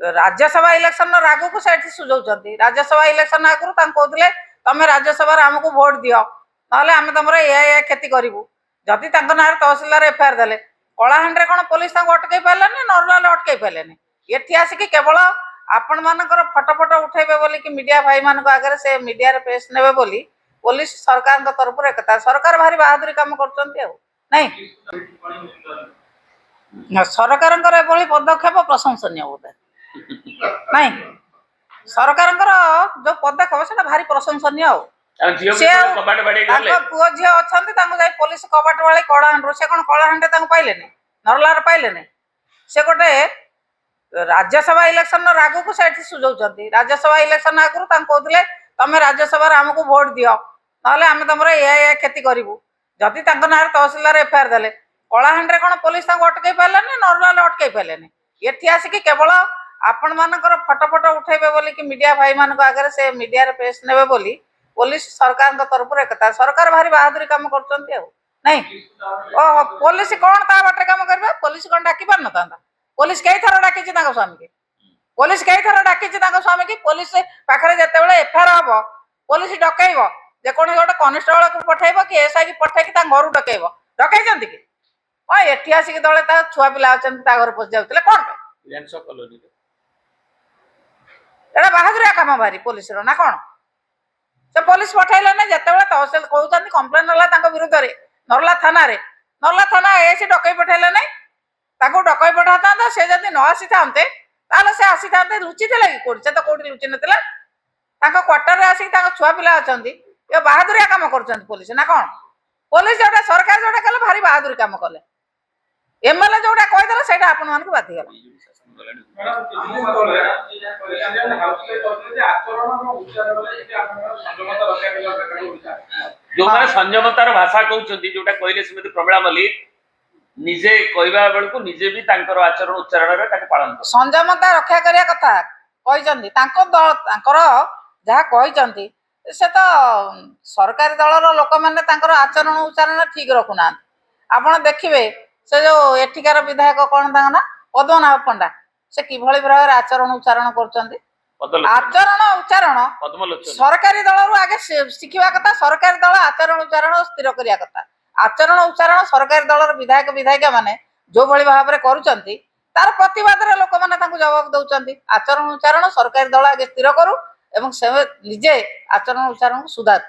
Rajya Sabha election रागू को से सुझाव राज्यसभा इलेक्शन आगु कहते तुम राज्यसभा आमको भोट दियो ना आम तुम या क्षति करूँ जदि ना तहसिलदार एफआईआर देले कलाहांडी कौन पुलिस अटकई पारे नर्माल अटकई पारे ये आसिक केवल आपण मानकर फटो फटो उठेबे बोली कि मीडिया भाई मान आगे से मीडिया पेश ने बोली पुलिस सरकार तरफ एकता सरकार भारी बहादुरी काम कर सरकार पदक्षेप प्रशंसनीय बोधे नहीं सरकार जो पदक्षेप से भारी प्रशंसनीय पुओ झी अच्छा पुलिस कबाट वाले कलाहांडी से कौन कलाहांडी पाइले नरलार पाइले से गोटे राज्यसभा इलेक्शन रागू को से सुझाव राज्यसभा इलेक्शन आगु कहते तुम राज्यसभा आमको भोट दियो ना आम तुम या क्षति करूँ जदि ना तहसिलदार एफआईआर देले कलाहांडी कौन पुलिस अटकई पारे नर्माल अटकई पारे ये आसिक केवल आपण मानकर फटो फटो उठेबे बोली कि मीडिया भाई मान आगे से मीडिया पेश ने बोली पुलिस सरकार तरफ एकता सरकार भारी बहादुरी काम कर पुलिस कौन ता बाटे काम कर पुलिस कौन डाकी पार ना पुलिस कई थर डाकी स्वामी की पुलिस कई थर डाकी स्वामी की पुलिस पाखे जिते एफआईआर हम पुलिस डकईब जेकोसी गोटे कनिस्टेबल को पठेब कि एसआई की पठे घर डकईब डकई कि हाँ ये आसिक दले छुआ पिला अच्छा घर पशि जाते कौन एटा बहादुरिया काम भारी पुलिस ना कौन से पुलिस पठेले ना जिते तहसिल कहते कम्प्लेन है विरुद्ध नरला थाना एसी डकई पठेले ना डकई पठा था से जब न आसी था से आसी था लुचि थे कि कौट से तो कौटी लुचि ना क्वार्टर आसिक छुआ पिला अच्छा ये बहादुरिया काम कर पुलिस ना कौन पुलिस जोटा सरकार जोटा कले भारी बहादुरी काम कले एमएलए जोटा कहीदेला से आपण मानक बाधिगला जो माने संयमतार भाषा कहउछन्ती जोटा कहले समिति प्रमिला मल्लिक निजे कहबा बेलको निजे भी तांकर आचरण उच्चारण रे ताके पालन संयमता रक्षा करिया कथा कहिसंती तांको दल तांकर जहा कहिसंती से तो सरकारी दलर लोक मैंने आचरण उच्चारण ठीक रखुना आपण देखिए से जो एठिकार विधायक कौन ना पद्मनाभ पंडा से किभली भाव आचरण उच्चारण कर आचरण उच्चारण सरकारी दल आगे शिखा कथा सरकारी दल आचरण उच्चारण स्थिर करिया कथा आचरण उच्चारण सरकारी दलर विधायक विधायिका माने जो भली भाव में करुचंती तार प्रतिवाद रे लोक माने तांको जवाब दउचंती आचरण उच्चारण सरकारी दल आगे स्थिर करू एवं से निजे आचरण उच्चारण सुधार